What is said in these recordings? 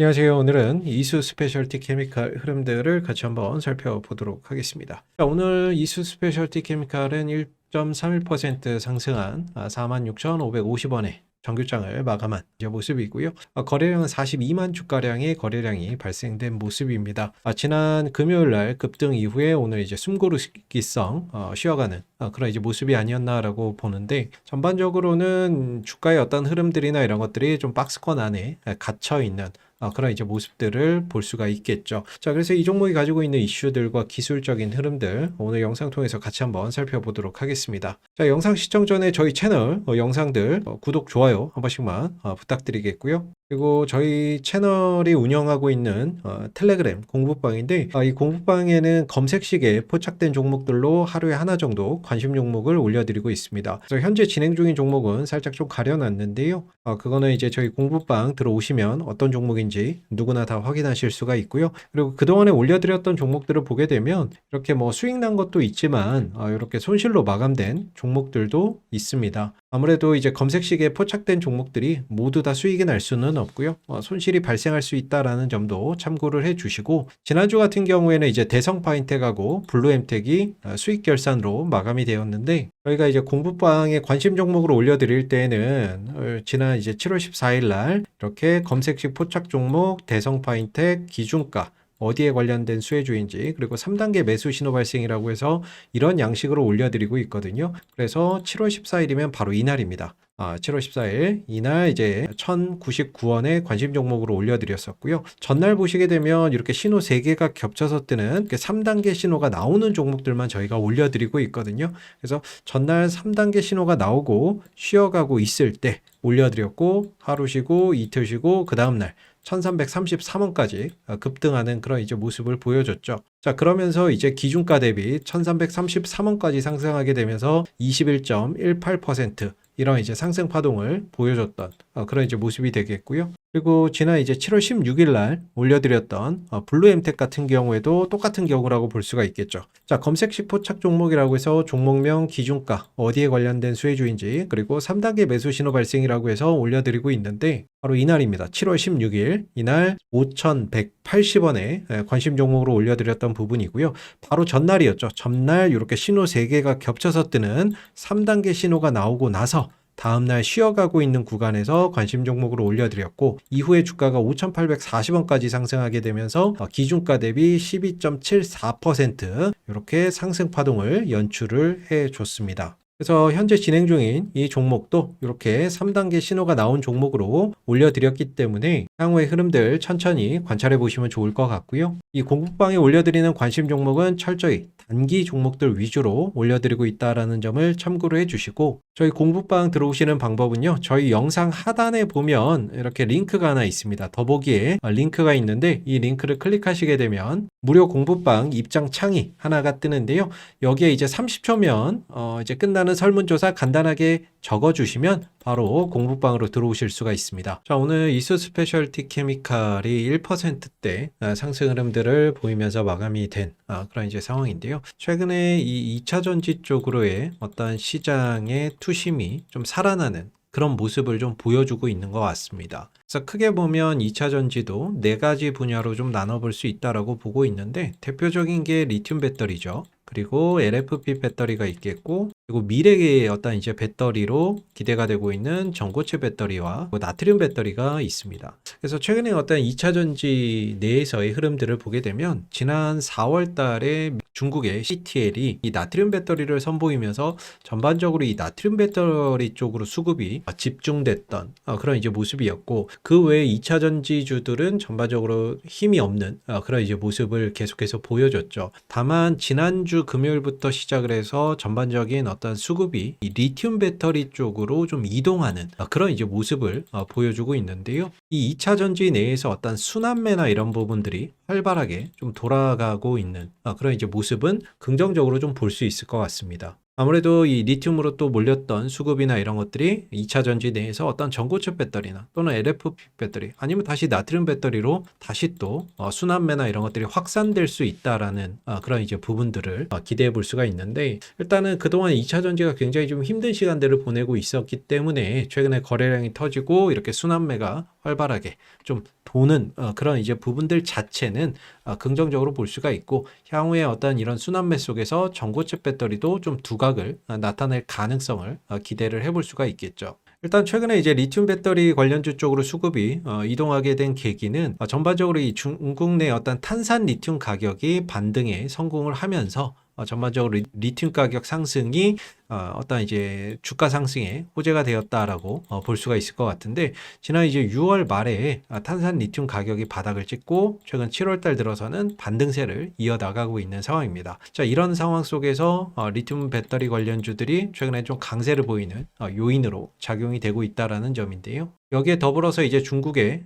안녕하세요. 오늘은 이수 스페셜티 케미칼 흐름들을 같이 한번 살펴보도록 하겠습니다. 자, 오늘 이수 스페셜티 케미칼은 1.31% 상승한 46,550원에 정규장을 마감한 모습이고요. 거래량은 42만 주가량의 거래량이 발생된 모습입니다. 지난 금요일 날 급등 이후에 오늘 이제 숨고르기성 쉬어가는 그런 이제 모습이 아니었나라고 보는데, 전반적으로는 주가의 어떤 흐름들이나 이런 것들이 좀 박스권 안에 갇혀 있는 그런 이제 모습들을 볼 수가 있겠죠. 자, 그래서 이 종목이 가지고 있는 이슈들과 기술적인 흐름들 오늘 영상 통해서 같이 한번 살펴보도록 하겠습니다. 자, 영상 시청 전에 저희 채널 영상들 구독, 좋아요 한 번씩만 부탁드리겠고요. 그리고 저희 채널이 운영하고 있는 텔레그램 공부방인데, 이 공부방에는 검색식에 포착된 종목들로 하루에 하나 정도 관심 종목을 올려드리고 있습니다. 그래서 현재 진행 중인 종목은 살짝 좀 가려놨는데요. 그거는 이제 저희 공부방 들어오시면 어떤 종목인지 누구나 다 확인하실 수가 있고요. 그리고 그동안에 올려드렸던 종목들을 보게 되면 이렇게 뭐 수익 난 것도 있지만 이렇게 손실로 마감된 종목들도 있습니다. 아무래도 이제 검색식에 포착된 종목들이 모두 다 수익이 날 수는 없고요. 손실이 발생할 수 있다라는 점도 참고를 해 주시고, 지난주 같은 경우에는 이제 대성파인텍하고 블루엠텍이 수익 결산으로 마감이 되었는데, 저희가 이제 공부방에 관심 종목으로 올려드릴 때는 지난 이제 7월 14일 날 이렇게 검색식 포착 종목 대성파인텍 기준가 어디에 관련된 수혜주인지, 그리고 3단계 매수 신호 발생이라고 해서 이런 양식으로 올려드리고 있거든요. 그래서 7월 14일이면 바로 이날입니다. 7월 14일 이날 이제 1099원에 관심 종목으로 올려드렸었고요. 전날 보시게 되면 이렇게 신호 3개가 겹쳐서 뜨는 3단계 신호가 나오는 종목들만 저희가 올려드리고 있거든요. 그래서 전날 3단계 신호가 나오고 쉬어가고 있을 때 올려드렸고, 하루 쉬고 이틀 쉬고 그 다음날 1333원까지 급등하는 그런 이제 모습을 보여줬죠. 자, 그러면서 이제 기준가 대비 1333원까지 상승하게 되면서 21.18% 이런 이제 상승 파동을 보여줬던 그런 이제 모습이 되겠고요. 그리고 지난 이제 7월 16일 날 올려드렸던 블루엠텍 같은 경우에도 똑같은 경우라고 볼 수가 있겠죠. 자, 검색식 포착 종목이라고 해서 종목명, 기준가, 어디에 관련된 수혜주인지, 그리고 3단계 매수 신호 발생이라고 해서 올려드리고 있는데, 바로 이날입니다. 7월 16일 이날 5,180원에 관심 종목으로 올려드렸던 부분이고요. 바로 전날이었죠. 전날 이렇게 신호 3개가 겹쳐서 뜨는 3단계 신호가 나오고 나서 다음날 쉬어가고 있는 구간에서 관심 종목으로 올려드렸고, 이후에 주가가 5,840원까지 상승하게 되면서 기준가 대비 12.74% 이렇게 상승 파동을 연출을 해줬습니다. 그래서 현재 진행 중인 이 종목도 이렇게 3단계 신호가 나온 종목으로 올려드렸기 때문에 향후의 흐름들 천천히 관찰해 보시면 좋을 것 같고요. 이 공부방에 올려드리는 관심 종목은 철저히 단기 종목들 위주로 올려드리고 있다는 점을 참고를 해주시고, 저희 공부방 들어오시는 방법은요, 저희 영상 하단에 보면 이렇게 링크가 하나 있습니다. 더보기에 링크가 있는데, 이 링크를 클릭하시게 되면 무료 공부방 입장 창이 하나가 뜨는데요. 여기에 이제 30초면 이제 끝나는 설문조사 간단하게 적어주시면 바로 공부방으로 들어오실 수가 있습니다. 자, 오늘 이수 스페셜티 케미칼이 1%대 상승 흐름들을 보이면서 마감이 된 그런 이제 상황인데요. 최근에 이 2차 전지 쪽으로의 어떤 시장의 투심이 좀 살아나는 그런 모습을 좀 보여주고 있는 것 같습니다. 그래서 크게 보면 2차 전지도 4가지 분야로 좀 나눠볼 수 있다라고 보고 있는데, 대표적인 게 리튬 배터리죠. 그리고 LFP 배터리가 있겠고, 그리고 미래의 어떤 이제 배터리로 기대가 되고 있는 전고체 배터리와 나트륨 배터리가 있습니다. 그래서 최근에 어떤 2차 전지 내에서의 흐름들을 보게 되면, 지난 4월 달에 중국의 CATL이 이 나트륨 배터리를 선보이면서 전반적으로 이 나트륨 배터리 쪽으로 수급이 집중됐던 그런 이제 모습이었고, 그 외에 2차 전지주들은 전반적으로 힘이 없는 그런 이제 모습을 계속해서 보여줬죠. 다만 지난주 금요일부터 시작을 해서 전반적인 어떤 수급이 이 리튬 배터리 쪽으로 좀 이동하는 그런 이제 모습을 보여주고 있는데요. 이 2차 전지 내에서 어떤 순환매나 이런 부분들이 활발하게 좀 돌아가고 있는 그런 이제 모습은 긍정적으로 좀 볼 수 있을 것 같습니다. 아무래도 이 리튬으로 또 몰렸던 수급이나 이런 것들이 2차 전지 내에서 어떤 전고체 배터리나 또는 LFP 배터리, 아니면 다시 나트륨 배터리로 다시 또 순환매나 이런 것들이 확산될 수 있다라는 그런 이제 부분들을 기대해 볼 수가 있는데, 일단은 그동안 2차 전지가 굉장히 좀 힘든 시간들을 보내고 있었기 때문에 최근에 거래량이 터지고 이렇게 순환매가 활발하게 좀 도는 그런 이제 부분들 자체는 긍정적으로 볼 수가 있고, 향후에 어떤 이런 순환매 속에서 전고체 배터리도 좀 두각을 나타낼 가능성을 기대를 해볼 수가 있겠죠. 일단 최근에 이제 리튬 배터리 관련주 쪽으로 수급이 이동하게 된 계기는 전반적으로 이 중국 내 어떤 탄산 리튬 가격이 반등에 성공을 하면서 전반적으로 리튬 가격 상승이 어떤 이제 주가 상승에 호재가 되었다라고 볼 수가 있을 것 같은데, 지난 이제 6월 말에 탄산 리튬 가격이 바닥을 찍고 최근 7월 달 들어서는 반등세를 이어나가고 있는 상황입니다. 자, 이런 상황 속에서 리튬 배터리 관련주들이 최근에 좀 강세를 보이는 요인으로 작용이 되고 있다라는 점인데요. 여기에 더불어서 이제 중국의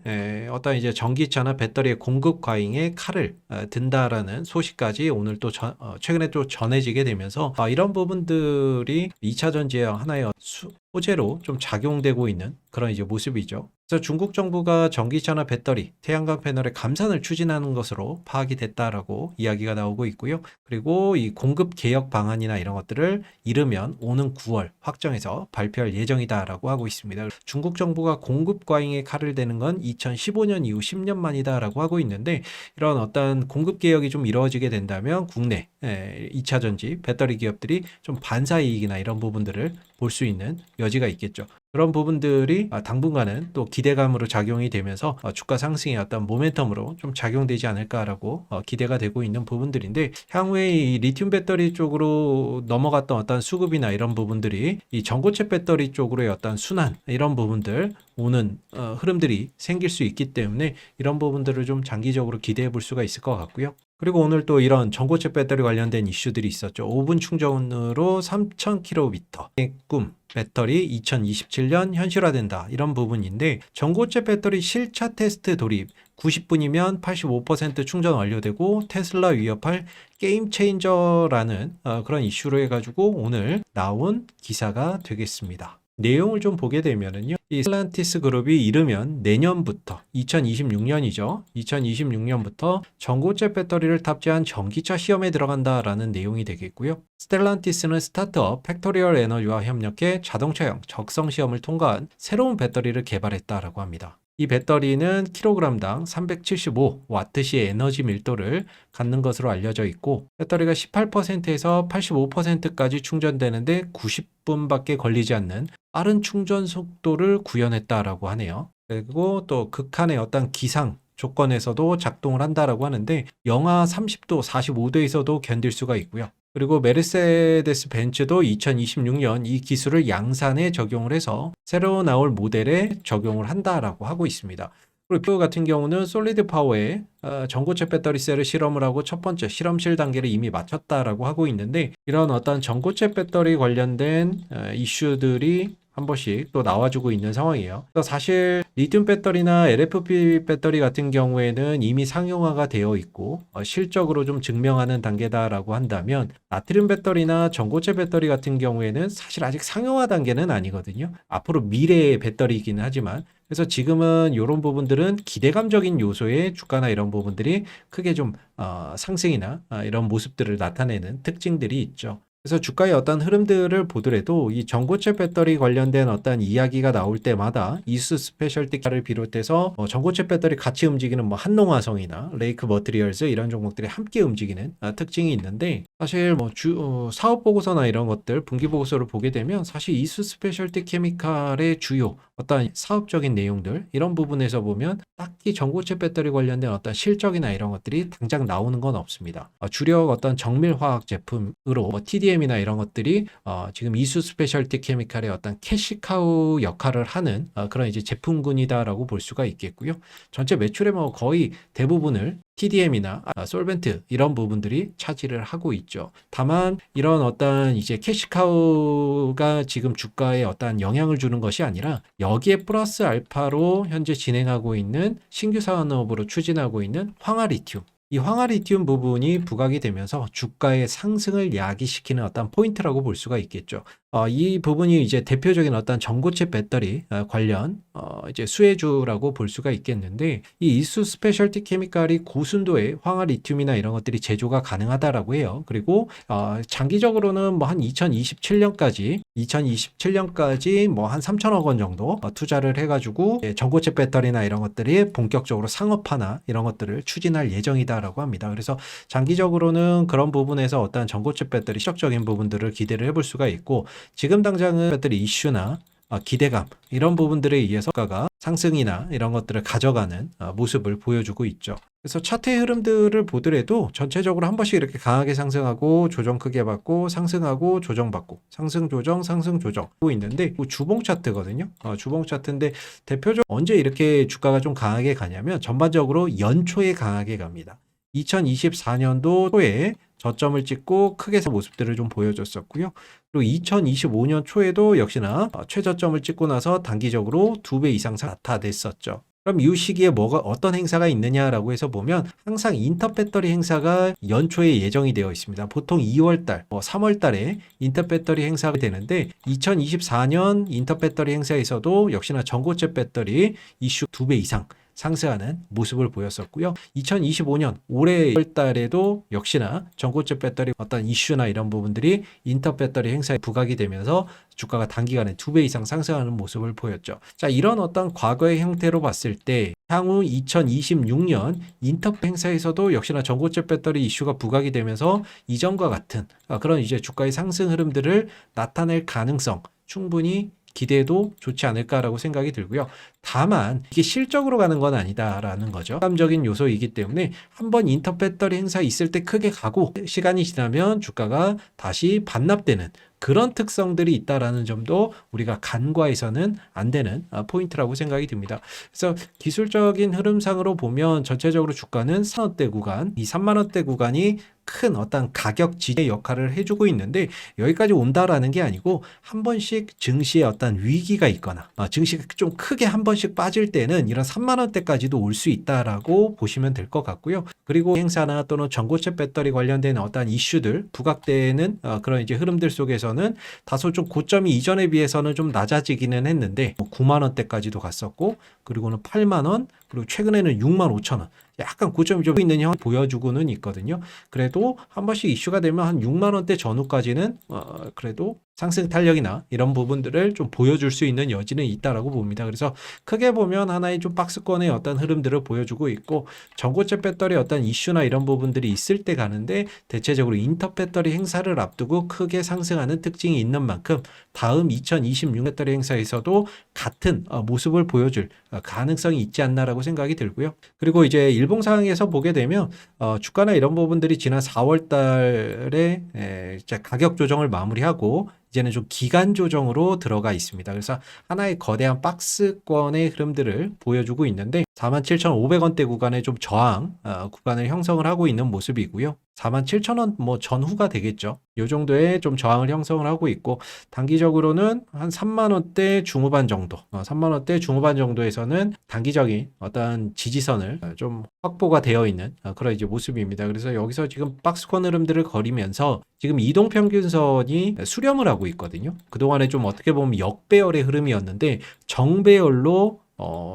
어떤 이제 전기차나 배터리의 공급 과잉에 칼을 든다라는 소식까지 오늘 또 최근에 또 전해지게 되면서 이런 부분들이 2차 전지의 하나의 호재로 좀 작용되고 있는 그런 이제 모습이죠. 그래서 중국 정부가 전기차나 배터리, 태양광 패널의 감산을 추진하는 것으로 파악이 됐다라고 이야기가 나오고 있고요. 그리고 이 공급 개혁 방안이나 이런 것들을 이르면 오는 9월 확정해서 발표할 예정이다라고 하고 있습니다. 중국 정부가 공급 과잉에 칼을 대는 건 2015년 이후 10년 만이다라고 하고 있는데, 이런 어떤 공급 개혁이 좀 이루어지게 된다면 국내 2차 전지 배터리 기업들이 좀 반사이익이나 이런 부분들을 볼 수 있는 여지가 있겠죠. 그런 부분들이 당분간은 또 기대감으로 작용이 되면서 주가 상승의 어떤 모멘텀으로 좀 작용되지 않을까라고 기대가 되고 있는 부분들인데, 향후에 이 리튬 배터리 쪽으로 넘어갔던 어떤 수급이나 이런 부분들이 이 전고체 배터리 쪽으로의 어떤 순환, 이런 부분들 오는 흐름들이 생길 수 있기 때문에 이런 부분들을 좀 장기적으로 기대해 볼 수가 있을 것 같고요. 그리고 오늘 또 이런 전고체 배터리 관련된 이슈들이 있었죠. 5분 충전으로 3000km의 꿈, 배터리 2027년 현실화된다, 이런 부분인데, 전고체 배터리 실차 테스트 돌입 90분이면 85% 충전 완료되고 테슬라 위협할 게임 체인저라는 그런 이슈로 해가지고 오늘 나온 기사가 되겠습니다. 내용을 좀 보게 되면은요, 이 스텔란티스 그룹이 이르면 내년부터 2026년이죠. 2026년부터 전고체 배터리를 탑재한 전기차 시험에 들어간다라는 내용이 되겠고요. 스텔란티스는 스타트업 팩토리얼 에너지와 협력해 자동차형 적성 시험을 통과한 새로운 배터리를 개발했다라고 합니다. 이 배터리는 킬로그램당 375W의 에너지 밀도를 갖는 것으로 알려져 있고, 배터리가 18%에서 85%까지 충전되는데 90분밖에 걸리지 않는 빠른 충전 속도를 구현했다라고 하네요. 그리고 또 극한의 어떤 기상 조건에서도 작동을 한다라고 하는데, 영하 30도, 45도에서도 견딜 수가 있고요. 그리고 메르세데스 벤츠도 2026년 이 기술을 양산에 적용을 해서 새로 나올 모델에 적용을 한다라고 하고 있습니다. 그리고 같은 경우는 솔리드 파워에 전고체 배터리 셀을 실험을 하고 첫 번째 실험실 단계를 이미 마쳤다라고 하고 있는데, 이런 어떤 전고체 배터리 관련된 이슈들이 한 번씩 또 나와주고 있는 상황이에요. 그래서 사실 리튬 배터리나 LFP 배터리 같은 경우에는 이미 상용화가 되어 있고 실적으로 좀 증명하는 단계다라고 한다면, 나트륨 배터리나 전고체 배터리 같은 경우에는 사실 아직 상용화 단계는 아니거든요. 앞으로 미래의 배터리이기는 하지만, 그래서 지금은 이런 부분들은 기대감적인 요소의 주가나 이런 부분들이 크게 좀 상승이나 이런 모습들을 나타내는 특징들이 있죠. 그래서 주가의 어떤 흐름들을 보더라도 이 전고체 배터리 관련된 어떤 이야기가 나올 때마다 이수 스페셜티카를 비롯해서 전고체 배터리 같이 움직이는 뭐 한농화성이나 레이크 머티리얼즈 이런 종목들이 함께 움직이는 특징이 있는데, 사실 뭐 사업 보고서나 이런 것들 분기 보고서를 보게 되면 사실 이수 스페셜티 케미칼의 주요 어떤 사업적인 내용들 이런 부분에서 보면 딱히 전고체 배터리 관련된 어떤 실적이나 이런 것들이 당장 나오는 건 없습니다. 주력 어떤 정밀화학 제품으로 뭐 TDM이나 이런 것들이 지금 이수 스페셜티 케미칼의 어떤 캐시카우 역할을 하는 그런 이제 제품군이다라고 볼 수가 있겠고요. 전체 매출의 뭐 거의 대부분을 TDM이나 솔벤트 이런 부분들이 차지를 하고 있죠. 다만 이런 어떤 이제 캐시카우가 지금 주가에 어떤 영향을 주는 것이 아니라, 여기에 플러스 알파로 현재 진행하고 있는 신규 산업으로 추진하고 있는 황화리튬, 이 황화리튬 부분이 부각이 되면서 주가의 상승을 야기시키는 어떤 포인트라고 볼 수가 있겠죠. 이 부분이 이제 대표적인 어떤 전고체 배터리 관련 이제 수혜주라고 볼 수가 있겠는데, 이 이수 스페셜티 케미칼이 고순도의 황화 리튬이나 이런 것들이 제조가 가능하다라고 해요. 그리고 장기적으로는 뭐 한 2027년까지 뭐 한 3천억 원 정도 투자를 해가지고 전고체 배터리나 이런 것들이 본격적으로 상업화나 이런 것들을 추진할 예정이다라고 합니다. 그래서 장기적으로는 그런 부분에서 어떤 전고체 배터리 시적인 부분들을 기대를 해볼 수가 있고, 지금 당장은 배터리 이슈나 기대감 이런 부분들에 의해서 가가 상승이나 이런 것들을 가져가는 모습을 보여주고 있죠. 그래서 차트의 흐름들을 보더라도 전체적으로 한 번씩 이렇게 강하게 상승하고 조정 크게 받고 상승하고 조정받고 상승 조정 상승 조정 하고 있는데, 주봉 차트거든요. 주봉 차트인데 대표적으로 언제 이렇게 주가가 좀 강하게 가냐면 전반적으로 연초에 강하게 갑니다. 2024년도 초에 저점을 찍고 크게 모습들을 좀 보여줬었고요. 그리고 2025년 초에도 역시나 최저점을 찍고 나서 단기적으로 2배 이상 나타냈었죠. 그럼 이 시기에 어떤 행사가 있느냐라고 해서 보면 항상 인터 배터리 행사가 연초에 예정이 되어 있습니다. 보통 2월달, 3월달에 인터 배터리 행사가 되는데, 2024년 인터 배터리 행사에서도 역시나 전고체 배터리 이슈 2배 이상 상승하는 모습을 보였었고요. 2025년 올해 1월달에도 역시나 전고체 배터리 어떤 이슈나 이런 부분들이 인터 배터리 행사에 부각이 되면서 주가가 단기간에 2배 이상 상승하는 모습을 보였죠. 자, 이런 어떤 과거의 형태로 봤을 때 향후 2026년 인터 행사에서도 역시나 전고체 배터리 이슈가 부각이 되면서 이전과 같은 그런 이제 주가의 상승 흐름들을 나타낼 가능성 충분히 기대도 좋지 않을까라고 생각이 들고요. 다만 이게 실적으로 가는 건 아니다라는 거죠. 감적인 요소이기 때문에 한번 인터 배터리 행사 있을 때 크게 가고 시간이 지나면 주가가 다시 반납되는 그런 특성들이 있다라는 점도 우리가 간과해서는 안 되는 포인트라고 생각이 듭니다. 그래서 기술적인 흐름상으로 보면 전체적으로 주가는 3만원대 구간, 이 3만원대 구간이 큰 어떤 가격 지지 역할을 해주고 있는데, 여기까지 온다라는 게 아니고 한 번씩 증시에 어떤 위기가 있거나 증시가 좀 크게 한 번씩 빠질 때는 이런 3만원대까지도 올 수 있다라고 보시면 될 것 같고요. 그리고 행사나 또는 전고체 배터리 관련된 어떤 이슈들 부각되는 그런 이제 흐름들 속에서는 다소 좀 고점이 이전에 비해서는 좀 낮아지기는 했는데 9만원대까지도 갔었고, 그리고는 8만원, 그리고 최근에는 6만 5천원, 약간 고점이 좀 있는 형 보여주고는 있거든요. 그래도 한 번씩 이슈가 되면 한 6만 원대 전후까지는 그래도 상승 탄력이나 이런 부분들을 좀 보여줄 수 있는 여지는 있다라고 봅니다. 그래서 크게 보면 하나의 좀 박스권의 어떤 흐름들을 보여주고 있고, 전고체 배터리 어떤 이슈나 이런 부분들이 있을 때 가는데, 대체적으로 인터 배터리 행사를 앞두고 크게 상승하는 특징이 있는 만큼 다음 2026 배터리 행사에서도 같은 모습을 보여줄 가능성이 있지 않나라고 생각이 들고요. 그리고 이제 일봉 상황에서 보게 되면 주가나 이런 부분들이 지난 4월 달에 가격 조정을 마무리하고 이제는 좀 기간 조정으로 들어가 있습니다. 그래서 하나의 거대한 박스권의 흐름들을 보여주고 있는데, 47,500원대 구간에 좀 저항 구간을 형성을 하고 있는 모습이고요. 47,000원 뭐 전후가 되겠죠. 이 정도의 좀 저항을 형성을 하고 있고, 단기적으로는 한 3만원대 중후반 정도, 3만원대 중후반 정도에서는 단기적인 어떤 지지선을 좀 확보가 되어 있는 그런 이제 모습입니다. 그래서 여기서 지금 박스권 흐름들을 거리면서 지금 이동평균선이 수렴을 하고 있거든요. 그동안에 좀 어떻게 보면 역배열의 흐름이었는데 정배열로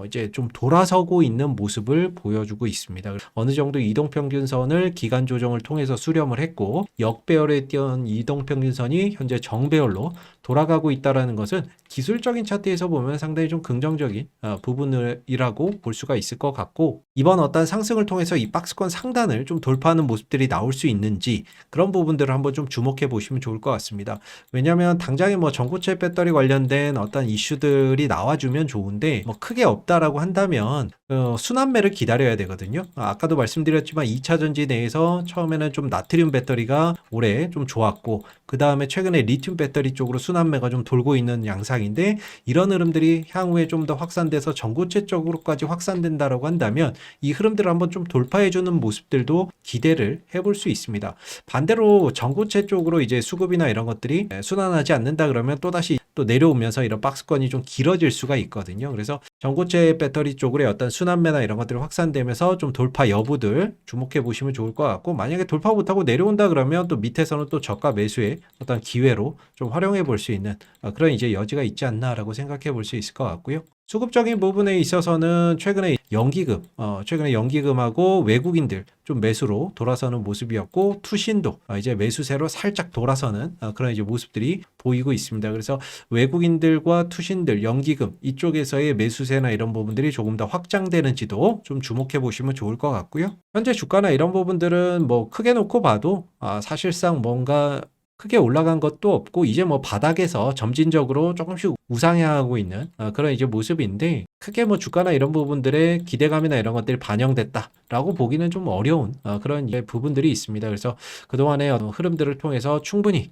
이제 좀 돌아서고 있는 모습을 보여주고 있습니다. 어느 정도 이동평균선을 기간 조정을 통해서 수렴을 했고, 역배열에 띄운 이동평균선이 현재 정배열로 돌아가고 있다는 것은 기술적인 차트에서 보면 상당히 좀 긍정적인 부분이라고 볼 수가 있을 것 같고, 이번 어떤 상승을 통해서 이 박스권 상단을 좀 돌파하는 모습들이 나올 수 있는지 그런 부분들을 한번 좀 주목해 보시면 좋을 것 같습니다. 왜냐하면 당장에 뭐 전고체 배터리 관련된 어떤 이슈들이 나와주면 좋은데, 뭐 크게 없다라고 한다면 순환매를 기다려야 되거든요. 아까도 말씀드렸지만 2차 전지 내에서 처음에는 좀 나트륨 배터리가 올해 좀 좋았고, 그 다음에 최근에 리튬 배터리 쪽으로 순환매가 좀 돌고 있는 양상인데, 이런 흐름들이 향후에 좀 더 확산돼서 전고체 쪽으로까지 확산된다라고 한다면 이 흐름들을 한번 좀 돌파해주는 모습들도 기대를 해볼 수 있습니다. 반대로 전고체 쪽으로 이제 수급이나 이런 것들이 순환하지 않는다 그러면 또다시 또 내려오면서 이런 박스권이 좀 길어질 수가 있거든요. 그래서 전고체 배터리 쪽으로의 어떤 순환매나 이런 것들이 확산되면서 좀 돌파 여부들 주목해 보시면 좋을 것 같고, 만약에 돌파 못하고 내려온다 그러면 또 밑에서는 또 저가 매수의 어떤 기회로 좀 활용해 볼 수 수 있는 그런 이제 여지가 있지 않나라고 생각해 볼 수 있을 것 같고요. 수급적인 부분에 있어서는 최근에 연기금하고 외국인들 좀 매수로 돌아서는 모습이었고, 투신도 이제 매수세로 살짝 돌아서는 그런 이제 모습들이 보이고 있습니다. 그래서 외국인들과 투신들, 연기금 이쪽에서의 매수세나 이런 부분들이 조금 더 확장되는지도 좀 주목해 보시면 좋을 것 같고요. 현재 주가나 이런 부분들은 뭐 크게 놓고 봐도 사실상 뭔가 크게 올라간 것도 없고, 이제 뭐 바닥에서 점진적으로 조금씩 우상향하고 있는 그런 이제 모습인데, 크게 뭐 주가나 이런 부분들의 기대감이나 이런 것들이 반영됐다라고 보기는 좀 어려운 그런 이제 부분들이 있습니다. 그래서 그동안의 흐름들을 통해서 충분히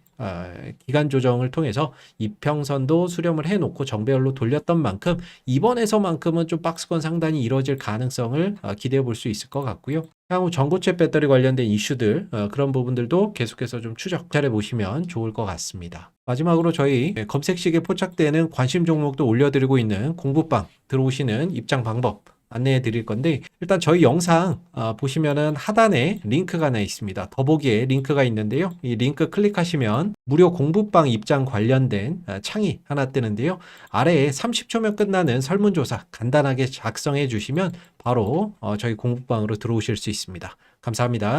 기간 조정을 통해서 이평선도 수렴을 해놓고 정배열로 돌렸던 만큼, 이번에서만큼은 좀 박스권 상단이 이루어질 가능성을 기대해 볼 수 있을 것 같고요. 향후 전고체 배터리 관련된 이슈들 그런 부분들도 계속해서 좀 잘해 보시면 좋을 것 같습니다. 마지막으로 저희 검색식에 포착되는 관심 종목도 올려드리고 있는 공부방 들어오시는 입장 방법 안내해 드릴 건데, 일단 저희 영상 보시면은 하단에 링크가 하나 있습니다. 더보기에 링크가 있는데요. 이 링크 클릭하시면 무료 공부방 입장 관련된 창이 하나 뜨는데요. 아래에 30초면 끝나는 설문조사 간단하게 작성해 주시면 바로 저희 공부방으로 들어오실 수 있습니다. 감사합니다.